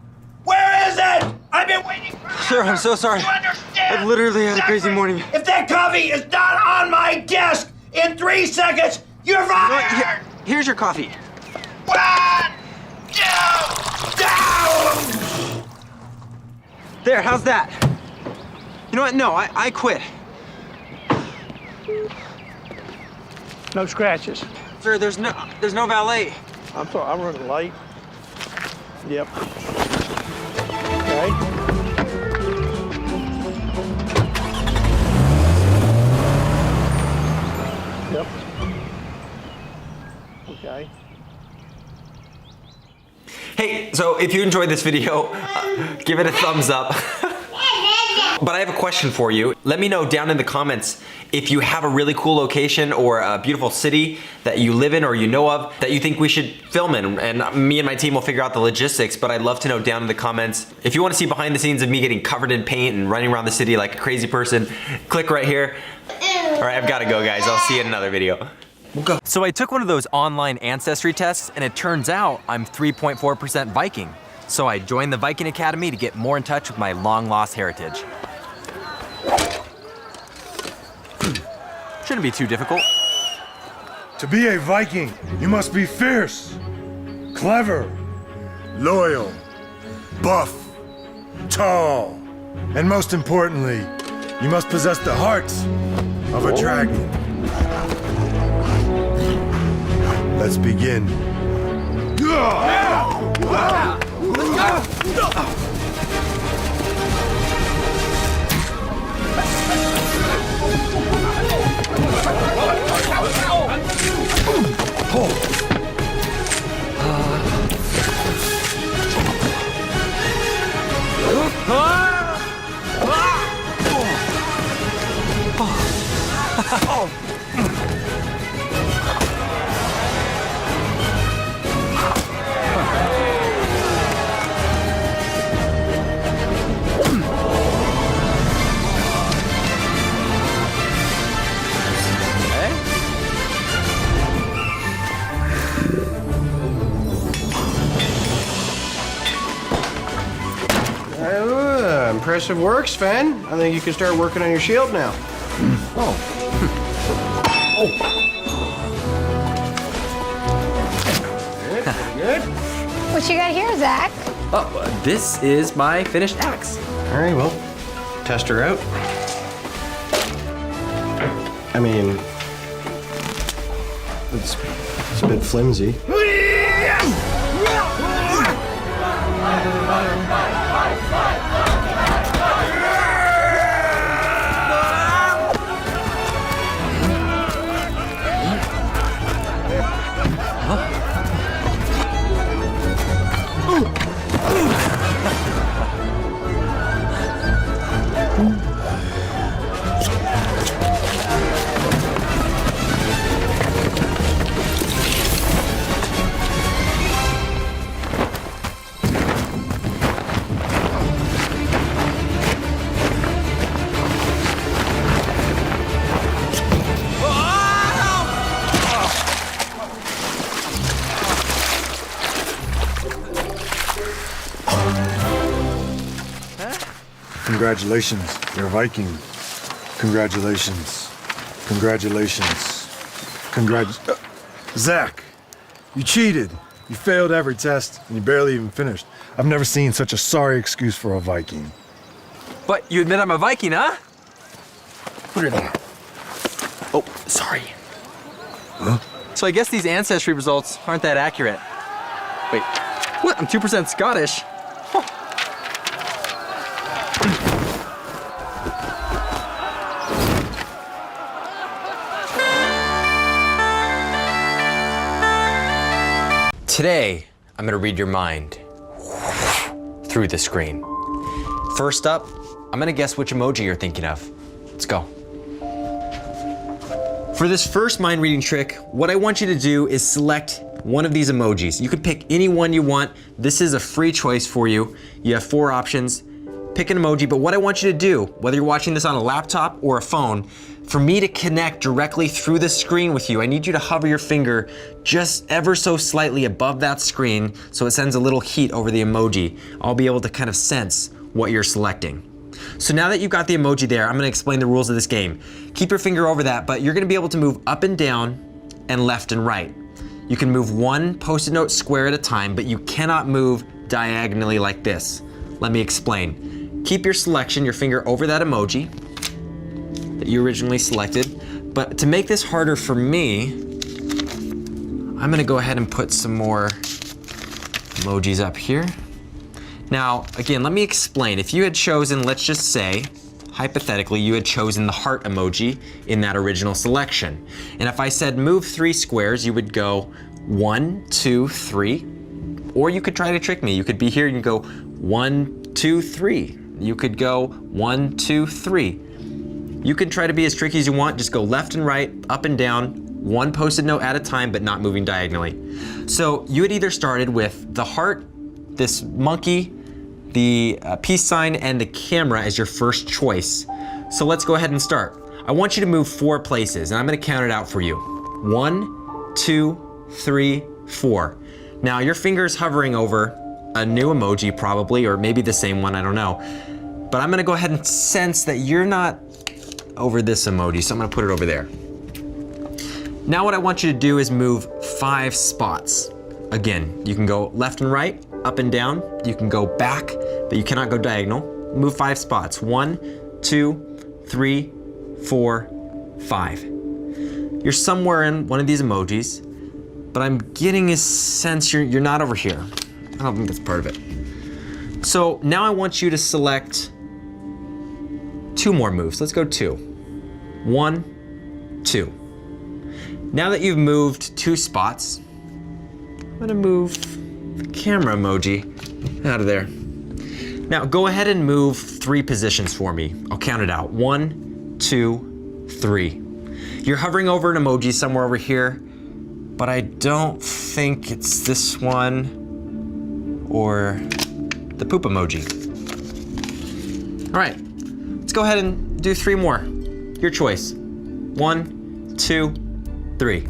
S18: Where is it? I've been waiting for
S2: Sir, I'm so sorry.
S18: you understand.
S2: I've literally had a crazy morning.
S18: If that coffee is not on my desk in 3 seconds, you're fired!
S2: Here's your coffee.
S18: 1, 2, down!
S2: There, how's that? You know what? No, I quit.
S3: No scratches.
S2: Sir, there's no valet.
S3: I'm sorry, I'm running late. Yep. Okay. Yep. Okay.
S1: Hey, so if you enjoyed this video, give it a thumbs up. But I have a question for you. Let me know down in the comments if you have a really cool location or a beautiful city that you live in or you know of that you think we should film in, and me and my team will figure out the logistics, but I'd love to know down in the comments. If you want to see behind the scenes of me getting covered in paint and running around the city like a crazy person, click right here. All right, I've got to go, guys. I'll see you in another video. We'll go. So I took one of those online ancestry tests, and it turns out I'm 3.4% Viking. So I joined the Viking Academy to get more in touch with my long-lost heritage. Shouldn't be too difficult.
S7: To be a Viking, you must be fierce, clever, loyal, buff, tall, and most importantly, you must possess the heart of a dragon. Let's begin.
S19: Impressive work, Sven. I think you can start working on your shield now. Good.
S20: What you got here, Zach?
S1: Oh, this is my finished axe.
S19: All right, well, test her out. I mean, it's a bit flimsy.
S7: Congratulations, you're a Viking. Congratulations. Congratulations. Zach, you cheated. You failed every test, and you barely even finished. I've never seen such a sorry excuse for a Viking.
S1: But you admit I'm a Viking, huh? Put it there. Oh, sorry.
S7: Huh?
S1: So I guess these ancestry results aren't that accurate. Wait, what? I'm 2% Scottish. Today, I'm gonna read your mind through the screen. First up, I'm gonna guess which emoji you're thinking of. Let's go. For this first mind reading trick, what I want you to do is select one of these emojis. You can pick any one you want. This is a free choice for you. You have 4 options. pick an emoji, but what I want you to do, whether you're watching this on a laptop or a phone, for me to connect directly through the screen with you, I need you to hover your finger just ever so slightly above that screen so it sends a little heat over the emoji. I'll be able to kind of sense what you're selecting. So now that you've got the emoji there, I'm gonna explain the rules of this game. Keep your finger over that, but you're gonna be able to move up and down and left and right. You can move one Post-it note square at a time, but you cannot move diagonally like this. Let me explain. Keep your selection, your finger over that emoji that you originally selected. But to make this harder for me, I'm gonna go ahead and put some more emojis up here. Now, again, let me explain. If you had chosen, let's just say, hypothetically, you had chosen the heart emoji in that original selection. And if I said move 3 squares, you would go 1, 2, 3. Or you could try to trick me. You could be here and you go 1, 2, 3. You could go 1, 2, 3. You can try to be as tricky as you want. Just go left and right, up and down, one Post-it note at a time, but not moving diagonally. So you had either started with the heart, this monkey, the peace sign, and the camera as your first choice. So let's go ahead and start. I want you to move 4 places, and I'm gonna count it out for you. 1, 2, 3, 4. Now your finger's hovering over a new emoji probably, or maybe the same one, I don't know. But I'm gonna go ahead and sense that you're not over this emoji, so I'm gonna put it over there. Now what I want you to do is move 5 spots. Again, you can go left and right, up and down. You can go back, but you cannot go diagonal. Move 5 spots. 1, 2, 3, 4, 5. You're somewhere in one of these emojis, but I'm getting a sense you're not over here. I don't think that's part of it. So now I want you to select 2 more moves. Let's go 2. 1, 2. Now that you've moved 2 spots, I'm gonna move the camera emoji out of there. Now go ahead and move 3 positions for me. I'll count it out. 1, 2, 3. You're hovering over an emoji somewhere over here, but I don't think it's this one or the poop emoji. All right, let's go ahead and do 3 more. Your choice. 1, 2, 3.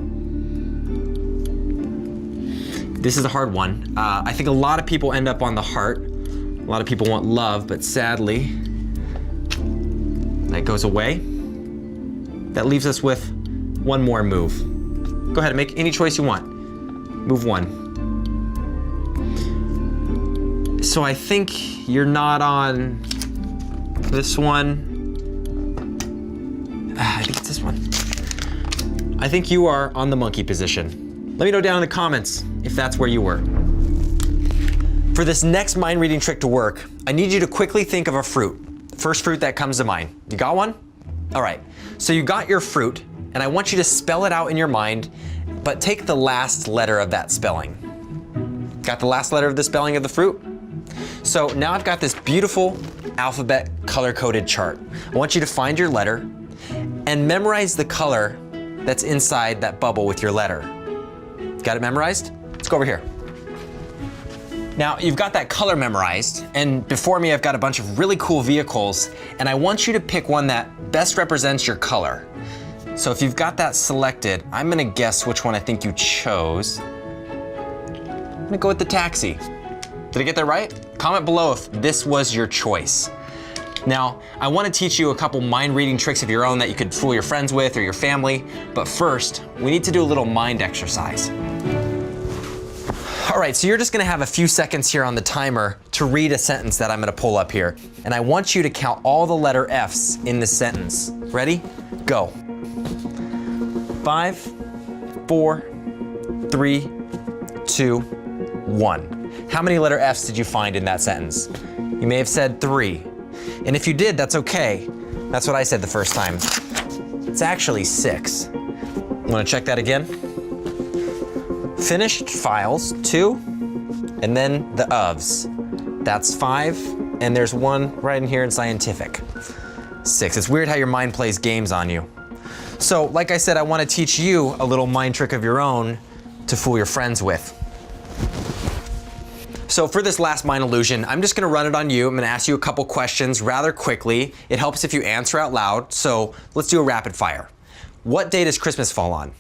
S1: This is a hard one. I think a lot of people end up on the heart. A lot of people want love, but sadly, that goes away. That leaves us with 1 more move. Go ahead and make any choice you want. Move 1. So I think you're not on this one. I think it's this one. I think you are on the monkey position. Let me know down in the comments if that's where you were. For this next mind reading trick to work, I need you to quickly think of a fruit. First fruit that comes to mind. You got one? All right, so you got your fruit, and I want you to spell it out in your mind, but take the last letter of that spelling. Got the last letter of the spelling of the fruit? So now I've got this beautiful alphabet color-coded chart. I want you to find your letter and memorize the color that's inside that bubble with your letter. Got it memorized? Let's go over here. Now you've got that color memorized, and before me I've got a bunch of really cool vehicles, and I want you to pick one that best represents your color. So if you've got that selected, I'm gonna guess which one I think you chose. I'm gonna go with the taxi. Did I get that right? Comment below if this was your choice. Now, I want to teach you a couple mind reading tricks of your own that you could fool your friends with or your family, but first, we need to do a little mind exercise. All right, so you're just gonna have a few seconds here on the timer to read a sentence that I'm gonna pull up here, and I want you to count all the letter F's in this sentence. Ready? Go. 5, 4, 3, 2, 1. How many letter F's did you find in that sentence? You may have said 3. And if you did, that's okay. That's what I said the first time. It's actually 6. Want to check that again? Finished files, 2, and then the ofs. That's 5, and there's 1 right in here in scientific. 6. It's weird how your mind plays games on you. So, like I said, I want to teach you a little mind trick of your own to fool your friends with.
S2: So for this last mind illusion, I'm just gonna run it on you. I'm gonna ask you a couple questions rather quickly. It helps if you answer out loud, so let's do a rapid fire. What day does Christmas fall on?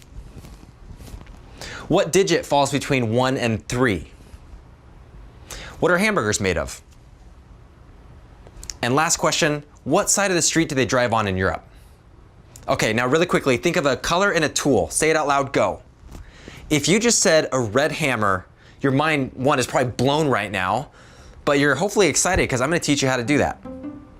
S2: What digit falls between 1 and 3? What are hamburgers made of? And last question, what side of the street do they drive on in Europe? Okay, now really quickly, think of a color and a tool. Say it out loud, go. If you just said a red hammer, your mind, one, is probably blown right now, but you're hopefully excited because I'm gonna teach you how to do that.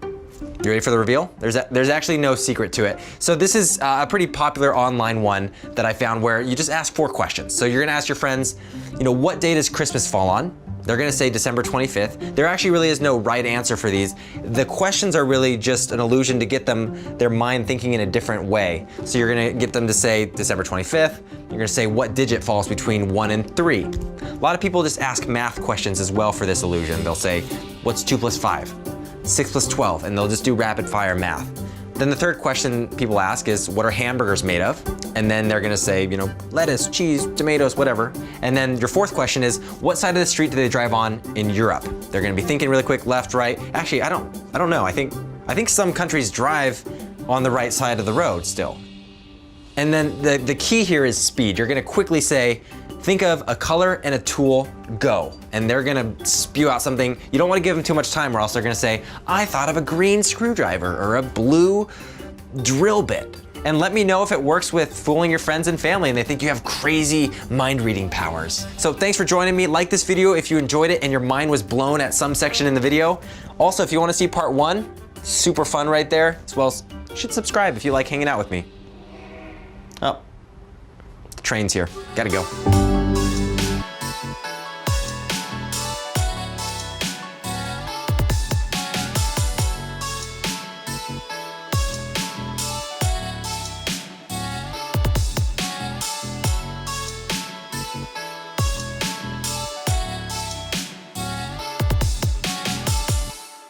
S2: You ready for the reveal? There's actually no secret to it. So this is a pretty popular online one that I found where you just ask 4 questions. So you're gonna ask your friends, what day does Christmas fall on? They're gonna say December 25th. There actually really is no right answer for these. The questions are really just an illusion to get their mind thinking in a different way. So you're gonna get them to say December 25th. You're gonna say what digit falls between 1 and 3. A lot of people just ask math questions as well for this illusion. They'll say, what's 2 plus 5? 6 plus 12, and they'll just do rapid fire math. Then the third question people ask is, what are hamburgers made of? And then they're gonna say, lettuce, cheese, tomatoes, whatever. And then your fourth question is, what side of the street do they drive on in Europe? They're gonna be thinking really quick, left, right. Actually, I don't know. I think some countries drive on the right side of the road still. And then the key here is speed. You're gonna quickly say, think of a color and a tool, go. And they're gonna spew out something. You don't wanna give them too much time or else they're gonna say, I thought of a green screwdriver or a blue drill bit. And let me know if it works with fooling your friends and family and they think you have crazy mind reading powers. So thanks for joining me. Like this video if you enjoyed it and your mind was blown at some section in the video. Also, if you wanna see part 1, super fun right there, as well as you should subscribe if you like hanging out with me. Oh, the train's here, gotta go.